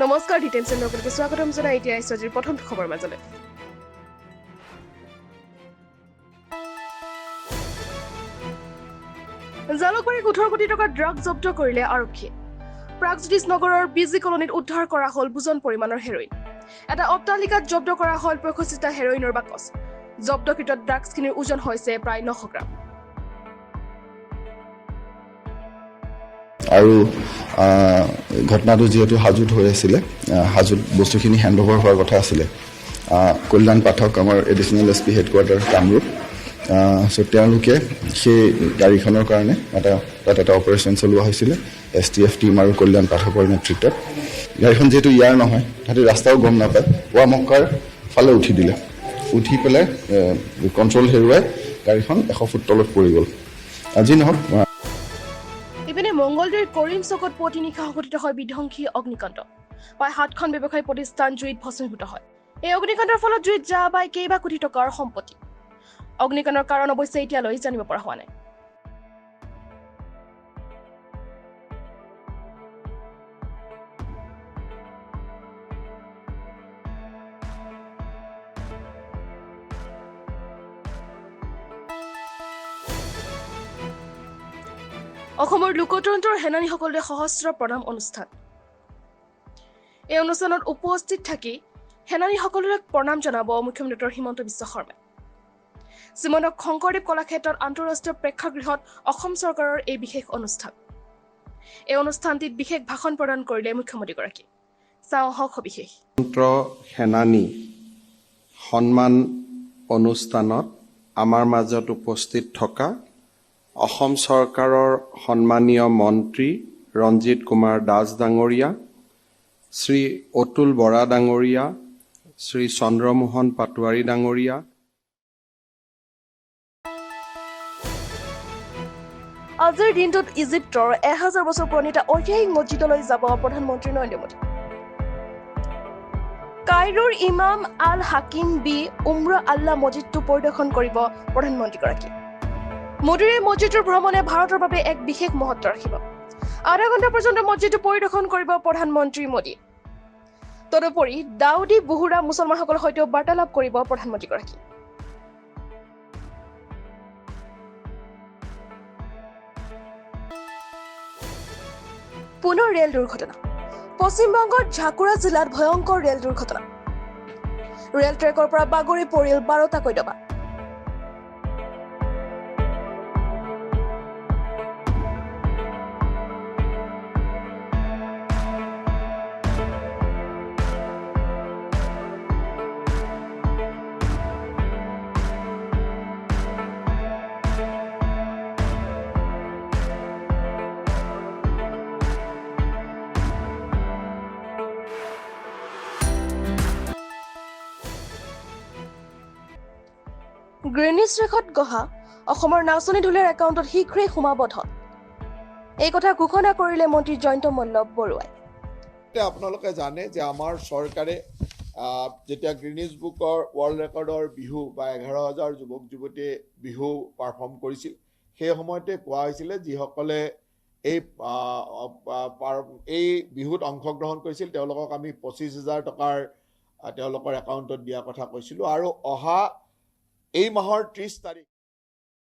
নমস্কাৰ ডিটেনছন লগতে স্বাগতম জনাই এতিয়া আজিৰ প্ৰথম খবৰ মাজলৈ জালুকবাৰীত 18 কোটি টকাৰ ড্ৰাগ জব্দ কৰিলে আৰক্ষী প্ৰাগজ্যোতিষ নগৰৰ বিজি কলনীত উদ্ধাৰ কৰা হ'ল বুজন পৰিমাণৰ হেৰইন এটা অট্টালিকাত জব্দ কৰা হ'ল 65টা হেৰইনৰ বাকচ জব্দকৃত ড্ৰাগছখিনিৰ ওজন হৈছে প্ৰায় 900 গ্ৰাম আৰু ঘটনাটো যেহেতু হাজুত হৈ আছিলে হাজুত বস্তুখিনি হ্যান্ড ওভাৰ হোৱাৰ কথা আছিলে কল্যাণ পাঠক আমাৰ additional SP headquarter Kamrup so তেওঁলোকে সেই গাড়ীখনৰ কাৰণে এটা অপাৰেশ্যন চলোৱা হৈছিলে STF টিম আৰু কল্যাণ পাঠকৰ নেতৃত্বত গাড়ীখন যেহেতু ইয়াৰ নহয় তাতে ৰাস্তাও গম নাপায় পুৱামক্কাৰ ফালে উঠি পেলাই কণ্ট্ৰল হেৰুৱাই গাড়ীখন 100 ফুট তলত পৰি গ'ল আজি নহওক ইপিনে মংগলদৈৰ কৰিম চকত পুৱতি নিশা সংঘটিত হয় বিধ্বংসী অগ্নিকাণ্ড প্ৰায় 7খন ব্যৱসায়িক প্ৰতিষ্ঠান জুইত ভস্মীভূত হয় এই অগ্নিকাণ্ডৰ ফলত জুইত জ্বলা বাই কেইবা কোটি টকাৰ সম্পত্তি অগ্নিকাণ্ডৰ কাৰণ অৱশ্যে এতিয়ালৈ জানিব পৰা হোৱা নাই অসমৰ লোকতন্ত্ৰৰ সেনানীসকলে সহস্ৰ প্ৰণাম অনুষ্ঠান এই অনুষ্ঠানত উপস্থিত থাকি সেনানীসকলক প্ৰণাম জনাব মুখ্যমন্ত্ৰী ডক্টৰ হিমন্ত বিশ্ব শৰ্মাই শ্ৰীমন্ত শংকৰদেৱ কলাক্ষেত্ৰত আন্তঃৰাষ্ট্ৰীয় প্ৰেক্ষাগৃহত অসম চৰকাৰৰ এই বিশেষ অনুষ্ঠান এই অনুষ্ঠানটিত বিশেষ ভাষণ প্ৰদান কৰিলে মুখ্যমন্ত্ৰীগৰাকী চাওঁ হওক সবিশেষ সেনানী সন্মান অনুষ্ঠানত আমাৰ মাজত উপস্থিত থকা অসম চৰকাৰৰ সন্মানীয় মন্ত্ৰী ৰঞ্জিত কুমাৰ দাস ডাঙৰীয়া শ্ৰী অতুল বৰা ডাঙৰীয়া শ্ৰী চন্দ্ৰমোহন পাটোৱাৰী ডাঙৰীয়া আজিৰ দিনটোত ইজিপ্তৰ 1000 বছৰ পুৰণি এটা ঐতিহাসিক মছজিদলৈ যাব প্ৰধানমন্ত্ৰী নৰেন্দ্ৰ মোদী কাইৰোৰ ইমাম আল হাকিম বি উমৰা আল্লাহ মছজিদটো পৰিদৰ্শন কৰিব প্ৰধানমন্ত্ৰীগৰাকী মোদীৰ এই মছজিদৰ ভ্ৰমণে ভাৰতৰ বাবে এক বিশেষ মহত্ব ৰাখিব আধা ঘণ্টা পৰ্যন্ত মছজিদটো পৰিদৰ্শন কৰিব প্ৰধানমন্ত্ৰী মোদী তদুপৰি দাউদী বুহুৰা মুছলমানসকলৰ সৈতেও বাৰ্তালাপ কৰিব প্ৰধানমন্ত্ৰীগৰাকী পুনৰ ৰেল দুৰ্ঘটনা পশ্চিমবংগৰ ঝাকুৰা জিলাত ভয়ংকৰ ৰেল দুৰ্ঘটনা ৰেল ট্ৰেকৰ পৰা বাগৰি পৰিল 12টাকৈ ডবা গ্ৰেনিছ ৰেখত গহা অসমৰ নাচনি ঢোলৰ একাউণ্টত শীঘ্ৰেই সোমাব ধন এই কথা ঘোষণা কৰিলে মন্ত্ৰী জয়ন্ত মল্ল বৰুৱাই আপোনালোকে জানে যে আমাৰ চৰকাৰে যেতিয়া গ্ৰিনিজ বুকৰ ৱৰ্ল্ড ৰেকৰ্ডৰ বিহু বা 11,000 যুৱক যুৱতীয়ে বিহু পাৰফৰ্ম কৰিছিল সেই সময়তে কোৱা হৈছিলে যিসকলে এই বিহুত অংশগ্ৰহণ কৰিছিল তেওঁলোকক আমি 25,000 টকাৰ তেওঁলোকৰ একাউণ্টত দিয়া কথা কৈছিলোঁ আৰু অহা এই মাহৰ 30 তাৰিখ